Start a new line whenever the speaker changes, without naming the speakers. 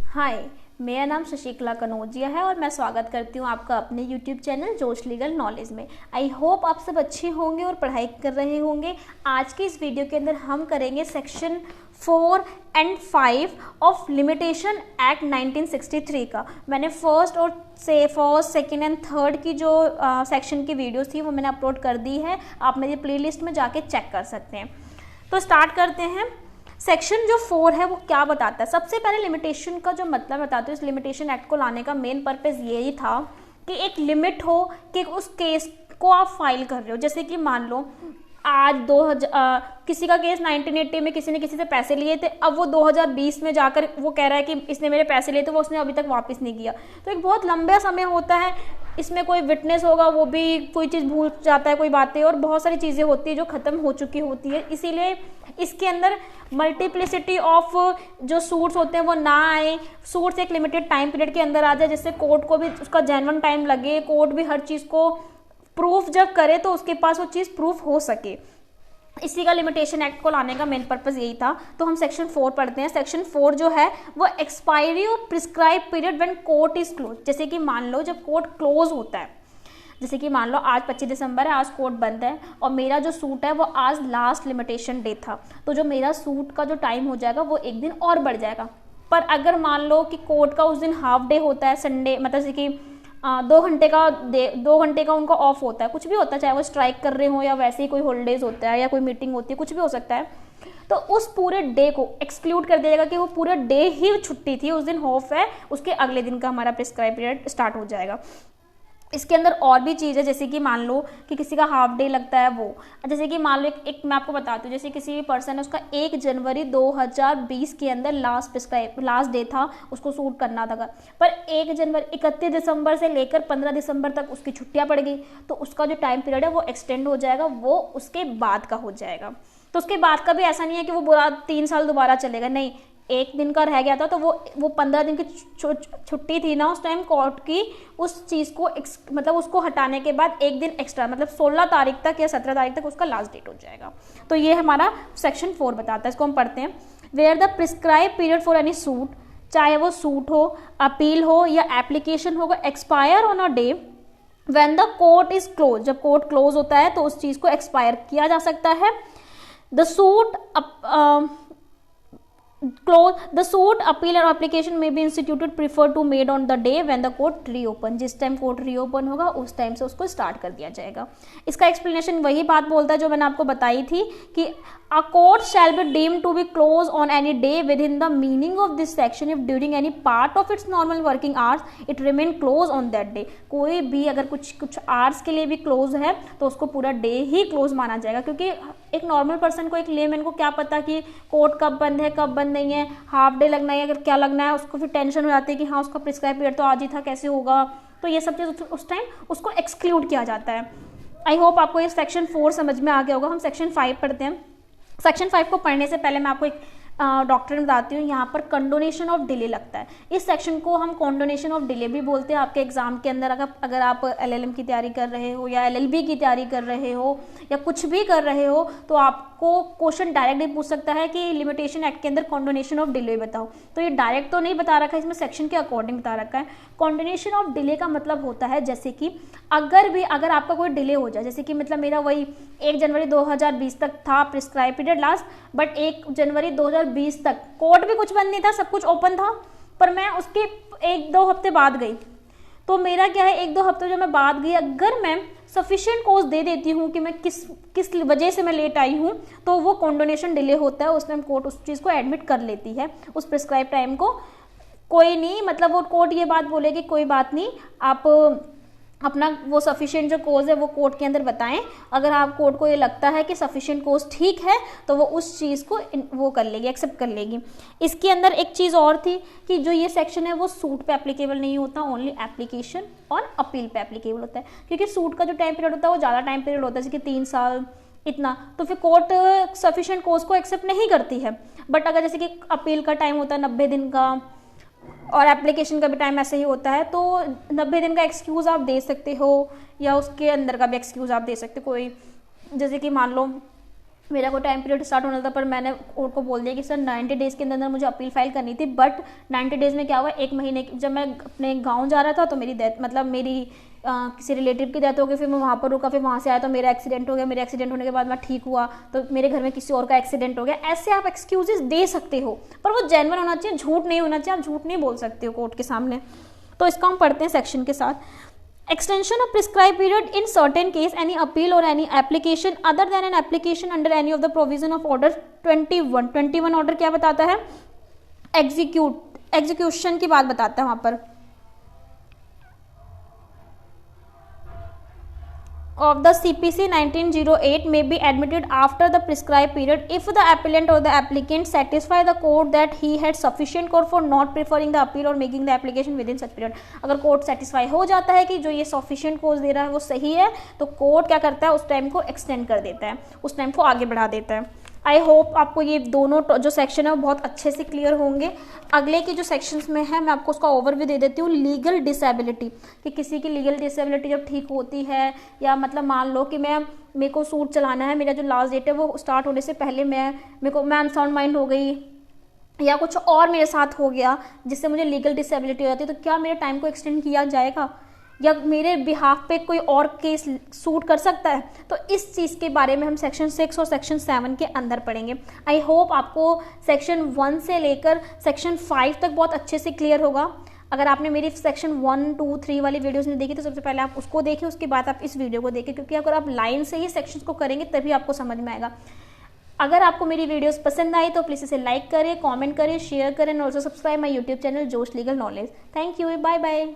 हाय, मेरा नाम शशिकला कनौजिया है और मैं स्वागत करती हूँ आपका अपने YouTube channel Josh legal knowledge में। आई होप आप सब अच्छे होंगे और पढ़ाई कर रहे होंगे। आज के इस वीडियो के अंदर हम करेंगे section 4 and 5 of limitation act 1963 का। मैंने फर्स्ट, सेकेंड एंड थर्ड की जो सेक्शन की वीडियोस थी वो मैंने अपलोड कर दी है। आप मेरी प्लेलिस्ट में जाके चेक कर सकते हैं। तो स्टार्ट करते हैं। सेक्शन जो 4 है वो क्या बताता है। सबसे पहले लिमिटेशन का जो मतलब बताते हैं, इस लिमिटेशन एक्ट को लाने का मेन पर्पस यही था कि एक लिमिट हो कि उस केस को आप फाइल कर रहे हो। जैसे कि मान लो आज किसी का केस 1980 में किसी ने किसी से पैसे लिए थे, अब वो 2020 में जाकर वो कह रहा है कि इसने मेरे पैसे लिए थे, वो उसने अभी तक वापस नहीं किया। तो एक बहुत लंबा समय होता है। इसमें कोई विटनेस होगा, वो भी कोई चीज़ भूल जाता है, कोई बातें, और बहुत सारी चीज़ें होती है जो ख़त्म हो चुकी होती है। इसीलिए इसके अंदर मल्टीप्लिसिटी ऑफ जो सूट्स होते हैं वो ना आए। सूट्स एक लिमिटेड टाइम पीरियड के अंदर आ जाए, जिससे कोर्ट को भी उसका जेन्युइन टाइम लगे। कोर्ट भी हर चीज़ को प्रूफ जब करे तो उसके पास वो चीज़ प्रूफ हो सके। इसी का लिमिटेशन एक्ट को लाने का मेन पर्पस यही था। तो हम सेक्शन 4 पढ़ते हैं। सेक्शन 4 जो है वो expiry of prescribe period when court is close. जैसे कि मान लो जब कोर्ट क्लोज होता है, जैसे कि मान लो आज 25 दिसंबर है, आज कोर्ट बंद है और मेरा जो सूट है वो आज लास्ट लिमिटेशन डे था, तो जो मेरा सूट का जो टाइम हो जाएगा वो एक दिन और बढ़ जाएगा। पर अगर मान लो कि कोर्ट का उस दिन हाफ डे होता है, संडे, मतलब जैसे कि 2 घंटे का उनका ऑफ होता है, कुछ भी होता है, चाहे वो स्ट्राइक कर रहे हो या वैसे ही कोई हॉलीडेज होता है या कोई मीटिंग होती है, कुछ भी हो सकता है। तो उस पूरे डे को एक्सक्लूड कर दिया जाएगा कि वो पूरा डे ही छुट्टी थी, उस दिन ऑफ है, उसके अगले दिन का हमारा प्रिस्क्राइब पीरियड स्टार्ट हो जाएगा। इसके अंदर और भी चीज़ है, जैसे कि मान लो कि किसी का हाफ डे लगता है, वो जैसे कि मान लो एक मैं आपको बताती हूँ, जैसे किसी भी पर्सन है, उसका 1 जनवरी 2020 के अंदर लास्ट डे था, उसको सूट करना था, पर 31 दिसंबर से लेकर 15 दिसंबर तक उसकी छुट्टियाँ पड़ गई, तो उसका जो टाइम पीरियड है वो एक्सटेंड हो जाएगा, वो उसके बाद का हो जाएगा। तो उसके बाद का भी ऐसा नहीं है कि वो पूरा 3 साल दोबारा चलेगा, नहीं, 1 दिन का रह गया था तो वो 15 दिन की छुट्टी थी ना उस टाइम कोर्ट की, उस चीज़ को मतलब उसको हटाने के बाद 1 दिन एक्स्ट्रा, मतलब 16 तारीख तक या 17 तारीख तक उसका लास्ट डेट हो जाएगा। तो ये हमारा सेक्शन 4 बताता है। इसको हम पढ़ते हैं। Where the prescribe period for any suit, चाहे वो सूट हो, अपील हो या एप्लीकेशन होगा, expire on a day when the court is close. जब कोर्ट क्लोज होता है तो उस चीज़ को एक्सपायर किया जा सकता है। The suit, appeal or application may be instituted prefer to made on the day when the court reopen। जिस टाइम कोर्ट रीओपन होगा उस टाइम से उसको स्टार्ट कर दिया जाएगा। इसका एक्सप्लेनेशन वही बात बोलता है जो मैंने आपको बताई थी कि a court shall be deemed to be closed on any day within the meaning of this section if during any part of its normal working hours it remain closed on that day। कोई भी अगर कुछ hours के लिए भी close है तो उसको पूरा डे ही क्लोज माना जाएगा, क्योंकि एक नॉर्मल पर्सन को, एक लेमैन को क्या पता कि कोर्ट कब बंद है कब बंद नहीं है, हाफ डे लगना है अगर क्या लगना है, उसको फिर टेंशन हो जाती है कि हाँ उसका प्रिस्क्राइब पीरियड तो आज ही था, कैसे होगा। तो ये सब चीज़ उस टाइम उसको एक्सक्लूड किया जाता है। आई होप आपको ये सेक्शन 4 समझ में आ गया होगा। हम सेक्शन 5 पढ़ते हैं। सेक्शन 5 को पढ़ने से पहले मैं आपको एक डॉक्ट्रिन बताती हूँ। यहाँ पर कंडोनेशन ऑफ डिले लगता है। इस सेक्शन को हम कंडोनेशन ऑफ डिले भी बोलते हैं। आपके एग्जाम के अंदर अगर आप LLM की तैयारी कर रहे हो या LLB की तैयारी कर रहे हो या कुछ भी कर रहे हो तो आपको क्वेश्चन डायरेक्ट नहीं पूछ सकता है कि लिमिटेशन एक्ट के अंदर कंडोनेशन ऑफ डिले बताओ। तो ये डायरेक्ट तो नहीं बता रखा है, इसमें सेक्शन के अकॉर्डिंग बता रखा है। कंडोनेशन ऑफ डिले का मतलब होता है जैसे कि अगर आपका कोई डिले हो जाए, जैसे कि मतलब मेरा वही 1 जनवरी 2020 तक था प्रिस्क्राइब पीरियड लास्ट, बट 1 जनवरी 2020 तक कोर्ट भी कुछ बंद नहीं था, सब कुछ ओपन था, पर मैं उसके 1-2 हफ्ते बाद गई। तो मेरा क्या है, 1-2 हफ्ते जो मैं बाद गई, अगर मैं सफिशिएंट कॉज दे देती हूँ कि मैं किस वजह से मैं लेट आई हूँ, तो वो कंडोनेशन डिले होता है। उस टाइम कोर्ट उस चीज़ को एडमिट कर लेती है, उस प्रिस्क्राइब टाइम को। कोई नहीं, मतलब वो कोर्ट ये बात बोलेगी कोई बात नहीं, आप अपना वो सफिशिएंट जो कोज है वो कोर्ट के अंदर बताएं। अगर आप कोर्ट को ये लगता है कि सफिशिएंट कोज ठीक है तो वो उस चीज़ को वो कर लेगी, एक्सेप्ट कर लेगी। इसके अंदर एक चीज़ और थी कि जो ये सेक्शन है वो सूट पे एप्लीकेबल नहीं होता, ओनली एप्लीकेशन और अपील पे एप्लीकेबल होता है। क्योंकि सूट का जो टाइम पीरियड होता है वो ज़्यादा टाइम पीरियड होता है, जैसे कि 3 साल इतना, तो फिर कोर्ट सफिशिएंट कोज को एक्सेप्ट नहीं करती है। बट अगर जैसे कि अपील का टाइम होता है 90 दिन का और एप्लीकेशन का भी टाइम ऐसे ही होता है, तो 90 दिन का एक्सक्यूज़ आप दे सकते हो या उसके अंदर का भी एक्सक्यूज़ आप दे सकते हो। कोई जैसे कि मान लो मेरा कोई टाइम पीरियड स्टार्ट होना था, पर मैंने कोर्ट को बोल दिया कि सर 90 डेज़ के अंदर मुझे अपील फाइल करनी थी। बट 90 डेज़ में क्या हुआ, एक महीने जब मैं अपने गांव जा रहा था तो मेरी डेथ, मतलब मेरी किसी रिलेटिव की डेथ हो गई, फिर मैं वहाँ पर रुका, फिर वहाँ से आया तो मेरा एक्सीडेंट हो गया, मेरे एक्सीडेंट होने के बाद मैं ठीक हुआ तो मेरे घर में किसी और का एक्सीडेंट हो गया। ऐसे आप एक्सक्यूजेस दे सकते हो, पर वो जेन्युइन होना चाहिए, झूठ नहीं होना चाहिए। आप झूठ नहीं बोल सकते हो कोर्ट के सामने। तो इसको हम पढ़ते हैं सेक्शन के साथ। Extension of prescribed period in certain case, any appeal or any application other than an application under any of the provision of order 21 order क्या बताता है, एग्जीक्यूशन की बात बताता है वहाँ पर, of the CPC 1908 may be admitted after the prescribed period if the appellant or the applicant satisfy the court that he had sufficient cause for not preferring the appeal or making the application within such period। अगर court satisfy हो जाता है कि जो ये sufficient कोज दे रहा है वो सही है, तो कोर्ट क्या करता है, उस टाइम को एक्सटेंड कर देता है, उस टाइम को आगे बढ़ा देता है। आई होप आपको ये दोनों जो सेक्शन है वो बहुत अच्छे से क्लियर होंगे। अगले के जो सेक्शंस में है मैं आपको उसका ओवरव्यू दे देती हूँ। लीगल डिसेबिलिटी, कि किसी की लीगल डिसेबिलिटी जब ठीक होती है, या मतलब मान लो कि मेरे को सूट चलाना है, मेरा जो लास्ट डेट है वो स्टार्ट होने से पहले मैं अनसाउंड माइंड हो गई या कुछ और मेरे साथ हो गया जिससे मुझे लीगल डिसेबिलिटी हो जाती है, तो क्या मेरे टाइम को एक्सटेंड किया जाएगा या मेरे बिहाफ पे कोई और केस सूट कर सकता है? तो इस चीज़ के बारे में हम सेक्शन 6 और सेक्शन 7 के अंदर पढ़ेंगे। आई होप आपको सेक्शन 1 से लेकर सेक्शन 5 तक बहुत अच्छे से क्लियर होगा। अगर आपने मेरी सेक्शन 1, 2, 3 वाली वीडियोस नहीं देखी तो सबसे पहले आप उसको देखें, उसके बाद आप इस वीडियो को देखें, क्योंकि अगर आप लाइन से ही सेक्शंस को करेंगे तभी आपको समझ में आएगा। अगर आपको मेरी वीडियोस पसंद आई तो प्लीज़ इसे लाइक करें, कमेंट करें, शेयर करें और also subscribe my YouTube channel Josh legal knowledge. Thank you, bye bye.